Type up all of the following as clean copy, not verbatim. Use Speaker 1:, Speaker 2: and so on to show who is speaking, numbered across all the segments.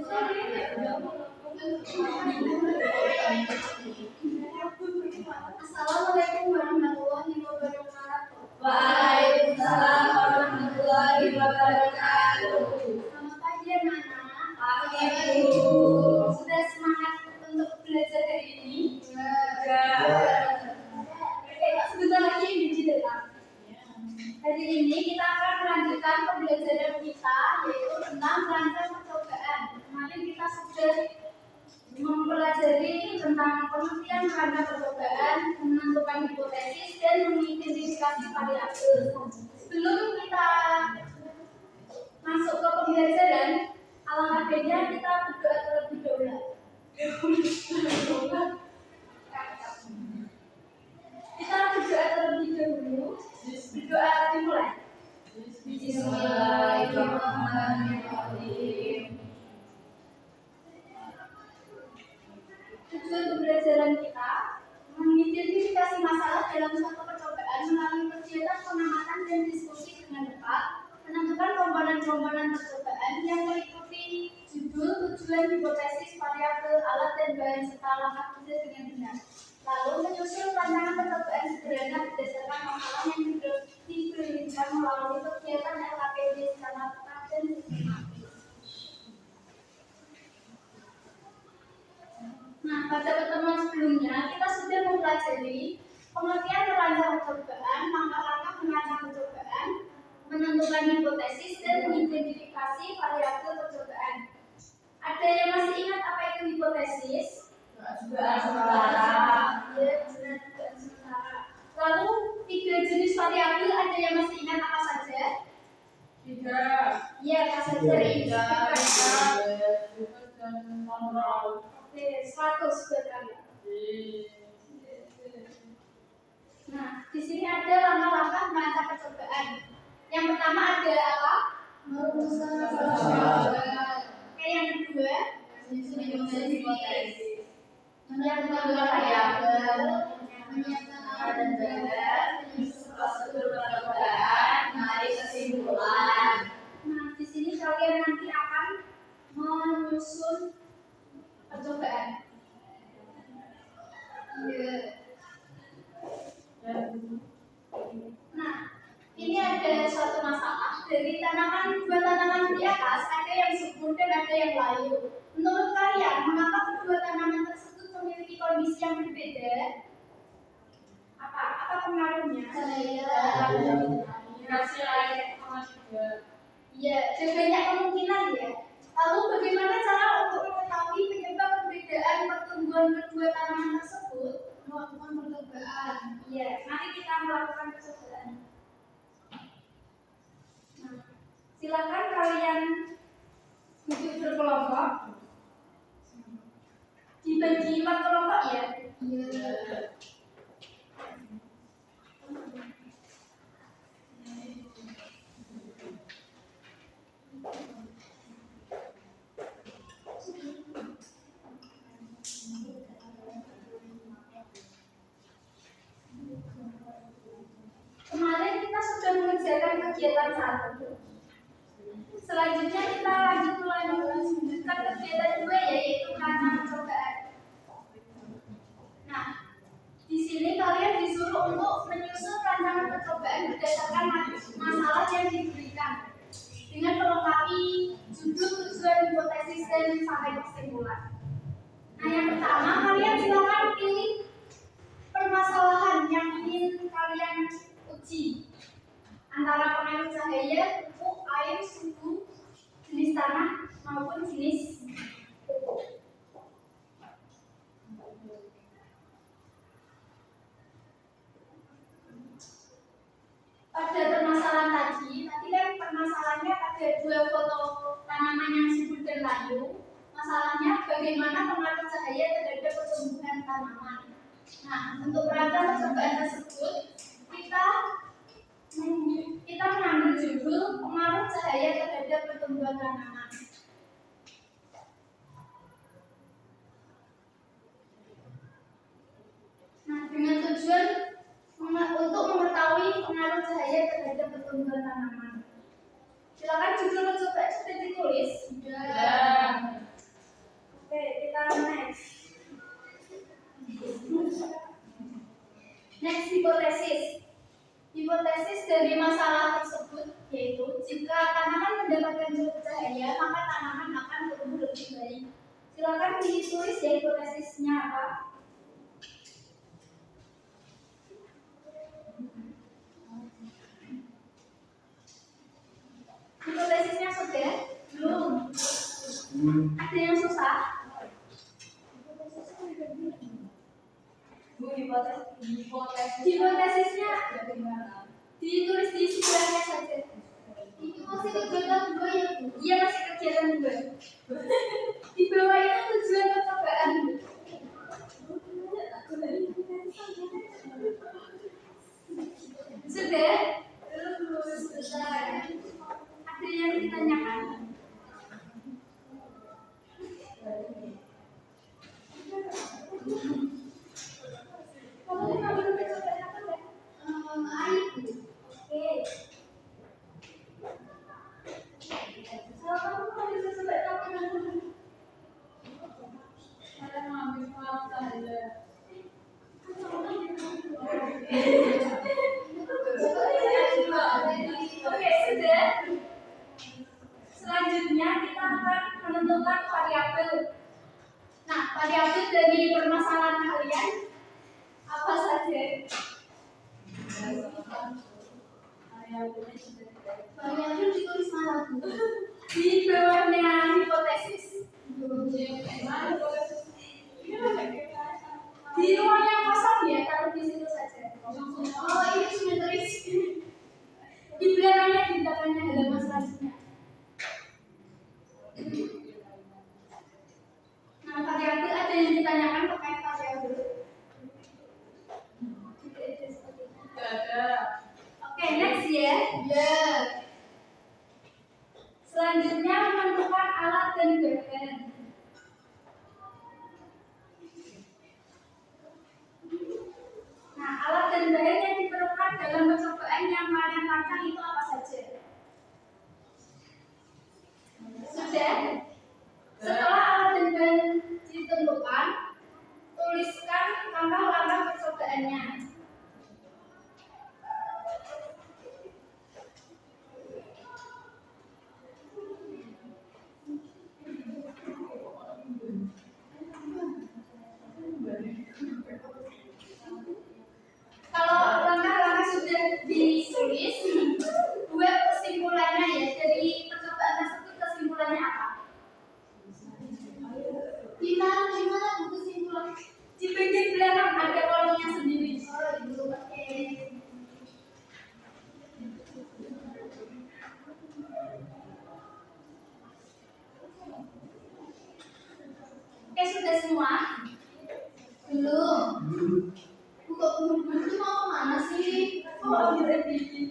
Speaker 1: Assalamualaikum warahmatullahi wabarakatuh.
Speaker 2: Waalaikumsalam warahmatullahi wabarakatuh.
Speaker 1: Selamat pagi anak-anak.
Speaker 2: Pagi Bu.
Speaker 1: Sudah semangat untuk belajar hari ini? Sebentar lagi uji datang. Hari ini kita akan melanjutkan pembelajaran kita, yaitu tentang perancang percobaan. Kemarin kita sudah mempelajari tentang pengertian perancang percobaan, menentukan hipotesis, dan mengidentifikasi variabel. Sebelum kita masuk ke pembelajaran, alangkah baiknya kita berdoa terlebih dahulu. Kita berdoa terlebih dahulu. Berdoa dimulai.
Speaker 2: Bismillahirrahmanirrahim.
Speaker 1: Tujuan pembelajaran kita mengidentifikasi masalah dalam suatu percobaan melalui kegiatan pengamatan dan diskusi dengan tepat, menentukan komponen-komponen percobaan yang meliputi judul, tujuan, hipotesis, variabel, alat, dan bahan serta langkah kerja dengan benar. Lalu menyusun rancangan percobaan sederhana berdasarkan masalah yang diberikan melalui kegiatan LKPD secara tepat dan sistematis. Nah, pada pertemuan sebelumnya kita sudah mempelajari pengertian merancang percobaan, langkah-langkah merancang percobaan, menentukan hipotesis, dan mengidentifikasi variabel percobaan. Ada yang masih ingat apa itu hipotesis?
Speaker 2: Dugaan sementara.
Speaker 1: Ya, benar, dugaan sementara. Lalu 3 jenis variabel ada yang masih ingat apa saja?
Speaker 2: 3.
Speaker 1: Iya, apa saja?
Speaker 2: Dan kontrol.
Speaker 1: Oke, 100 buat kalian. Nah, di sini ada langkah-langkah merancang percobaan. Yang pertama ada apa? Merumuskan percobaan. Oke, yang kedua, menyusun hipotesis. Yang kedua variabel, menyiapkan alat dan bahan, menyusun prosedur percobaan, menarik kesimpulan. Nah, di sini kalian nanti akan menyusun percobaan. Iya. Nah, ini ada suatu masalah dari dua tanaman di atas, ada yang subur dan ada yang layu. Menurut kalian, mengapa kedua tanaman tersebut memiliki kondisi yang berbeda? Apa pengaruhnya?
Speaker 2: Dikasih air sama juga.
Speaker 1: Iya, ada banyak kemungkinan ya. Lalu bagaimana cara untuk mengetahui penyebab perbedaan pertumbuhan kedua tanaman tersebut? Melakukan percobaan. Iya, mari kita melakukan percobaan. Nah, silakan kalian duduk berkelompok. Dibagi 4 kelompok ya. Iya. Kemarin kita sudah mengerjakan kegiatan 1. Selanjutnya kita lanjutkan kegiatan 2, yaitu merancang percobaan. Nah, di sini kalian disuruh untuk menyusun rancangan percobaan berdasarkan masalah yang diberikan dengan melengkapi judul, tujuan, hipotesis, dan sampai kesimpulan. Nah, yang pertama kalian silakan pilih permasalahan yang ingin kalian uji antara pengaruh cahaya, pupuk, air, suhu, jenis tanah maupun jenis pupuk. Pada permasalahan tadi kan permasalahannya ada 2 foto tanaman yang subur dan layu. Masalahnya bagaimana pengaruh cahaya terhadap pertumbuhan tanaman. Nah, untuk merancang percobaan tersebut kita mengambil judul pengaruh cahaya terhadap pertumbuhan tanaman. Nah, dengan tujuan untuk mengetahui pengaruh cahaya terhadap pertumbuhan tanaman. Silakan judul percobaan sudah ditulis.
Speaker 2: Ya.
Speaker 1: Next, hipotesis. Hipotesis dari masalah tersebut yaitu jika tanaman mendapatkan cukup cahaya, maka tanaman akan tumbuh lebih baik. Silakan ditulis ya hipotesisnya apa. Hipotesisnya sudah? Belum. Ada yang susah? Hipotesisnya ditulis di sebelahnya saja. Itu masih kegiatan gue ya? Iya masih kegiatan gue. Di bawah itu tujuan percobaan. Sudah? Sudah. Ada yang ditanyakan? Kamu belum percobaan apa enggak? Air. Oke. Kalau kamu mau percobaan apa enggak?
Speaker 2: Saya mengambil maaf saja.
Speaker 1: Oke, sudah. Selanjutnya kita akan menentukan variabel. Nah, variabel dari permasalahan kalian apa saja? Variabel ditulis mana Bu? Di bawahnya hipotesis. Di ruang yang kosong ya, taruh di situ saja. Oh, ini simetris. Di belakangnya halaman selanjutnya. Nah, variabel ada yang ditanyakan terkait variabel?
Speaker 2: Ada.
Speaker 1: Oke, next ya. Ya. Selanjutnya menentukan alat dan bahan. Nah, alat dan bahan yang diperlukan dalam percobaan yang kalian rancang itu apa saja? Sudah? Setelah alat dan bahan ditentukan, tuliskan langkah-langkah percobaannya. Kalau langkah-langkah sudah ditulis, buat kesimpulannya ya dari percobaan tersebut kesimpulannya apa? Gimana bu kesimpulan? Di bagian belakang ada kolomnya sendiri. Oh itu oke. Oke sudah semua? Belum. Buka buru-buru itu mau kemana sih? Oh berhenti.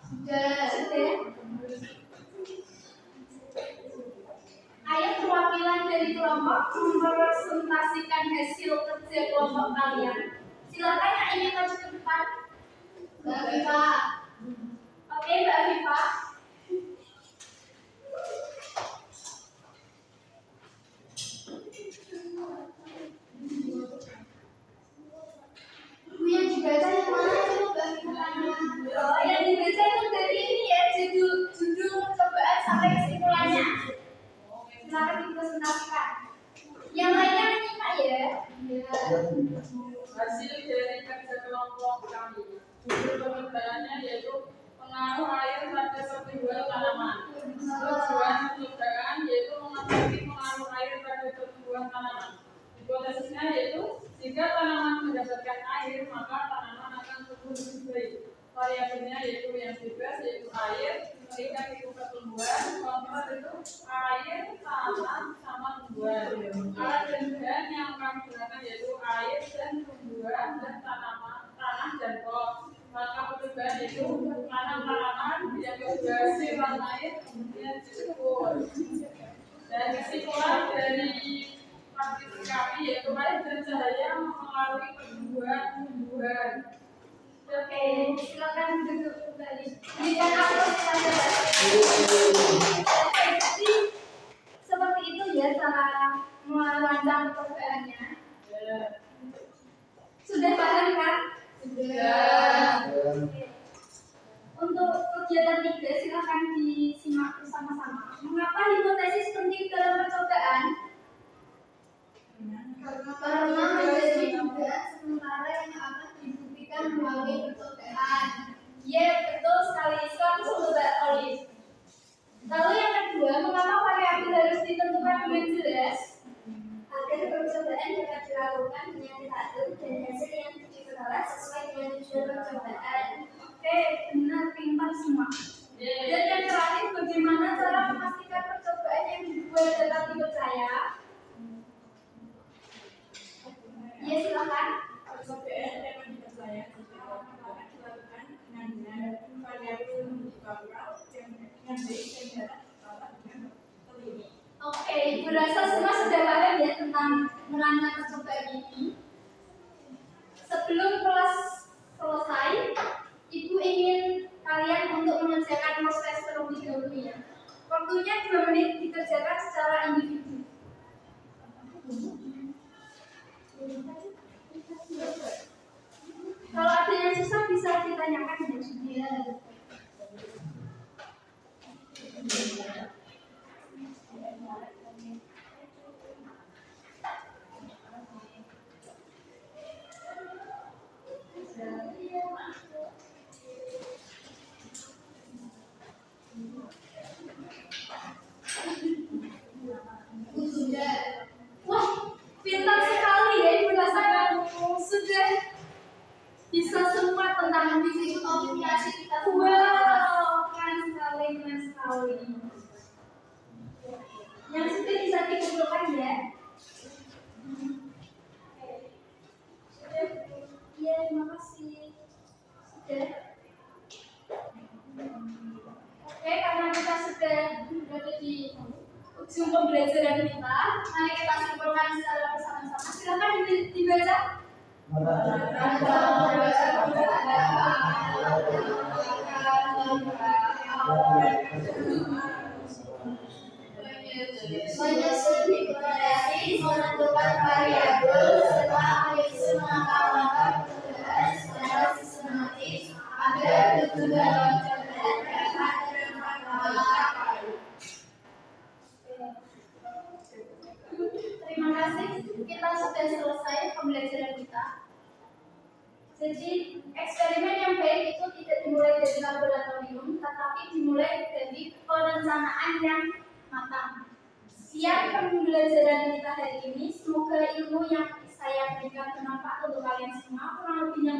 Speaker 1: Sudah. Ayo perwakilan dari kelompok mempresentasikan hasil kerja kelompok kalian. Silakan yang ingin maju ke depan. Mbak Viva. Oke, Mbak Viva. Bu yang dibaca yang mana itu Mbak Viva? Oh, yang dibaca itu dari ini ya, judul percobaan sampai kesimpulannya. Silakan dipresentasikan. Yang lainnya menyimak ya.
Speaker 2: Hasil dari kerja kelompok kami. Judul percobaannya yaitu pengaruh air pada pertumbuhan tanaman. Tujuan percobaan yaitu mengamati pengaruh air pada pertumbuhan tanaman. Hipotesisnya yaitu jika tanaman mendapatkan air maka tanaman akan tumbuh lebih baik. Variabelnya yaitu yang bebas yaitu air, memberikan itu pertumbuhan, kontrol itu air, tanah, sama tumbuhan. Alat dan bahan yang kami gunakan yaitu air dan tumbuhan dan tanaman, tanah dan pot. Maka percobaan itu tanam tanaman yang berhasil air kemudian diukur. Dan kesimpulan dari praktisi kami yaitu air dan cahaya mempengaruhi pertumbuhan.
Speaker 1: Oke, silakan duduk kembali. Berikan aplaus kepada Oke, jadi seperti itu ya cara merancang percobaannya. Sudah paham kan?
Speaker 2: Sudah.
Speaker 1: Oke. Untuk kegiatan 3 silakan disimak bersama-sama. Mengapa hipotesis penting dalam percobaan? Karena menjadi dugaan sementara yang akan dibuktikan melalui percobaan. Ya, betul sekali. Selamat Sobat Olive. Lalu yang kedua, mengapa variabel harus ditentukan dengan jelas? Agar percobaan dapat dilakukan dengan teratur dan hasil yang diperoleh sesuai dengan tujuan percobaan. Oke, benar, pintar semua. Dan yang terakhir, bagaimana cara memastikan percobaan yang dibuat dapat dipercaya? Ya, silakan.
Speaker 2: Percobaan dapat dipercaya jika laporan dilakukan dengan benar, variabel menunjukkan yang dengan baik dan dapat dirawat dengan teliti.
Speaker 1: Oke, Ibu rasa semua sudah paham ya tentang merancang percobaan ini. Sebelum kelas selesai, Ibu ingin kalian untuk mengerjakan proses terlebih dahulu ya. Waktunya 2 menit dikerjakan secara individu. Kalau ada yang susah bisa ditanyakan ya. Sudah. Wah, pintar sekali ya Ibu rasakan. Sudah bisa semua tentang fisik olimpiade kita semua. Wow, keren sekali, keren sekali. Yang sudah bisa dikumpulkan ya. Iya, terima kasih. Sudah. Oke, karena kita sudah berada di ujung pembelajaran kita, mari kita simpulkan secara bersama-sama. Silakan dibaca. Menyusun hipotesis, menentukan variabel, serta menyusun langkah-langkah percobaan secara sistematis agar tujuan percobaan dapat tercapai. Terima kasih, kita sudah selesai pembelajaran kita. Jadi eksperimen yang baik itu tidak dimulai dari laboratorium, tetapi dimulai dari perencanaan yang matang. Sekian pembelajaran kita hari ini. Semoga ilmu yang saya berikan bermanfaat untuk kalian semua. Kurang lebihnya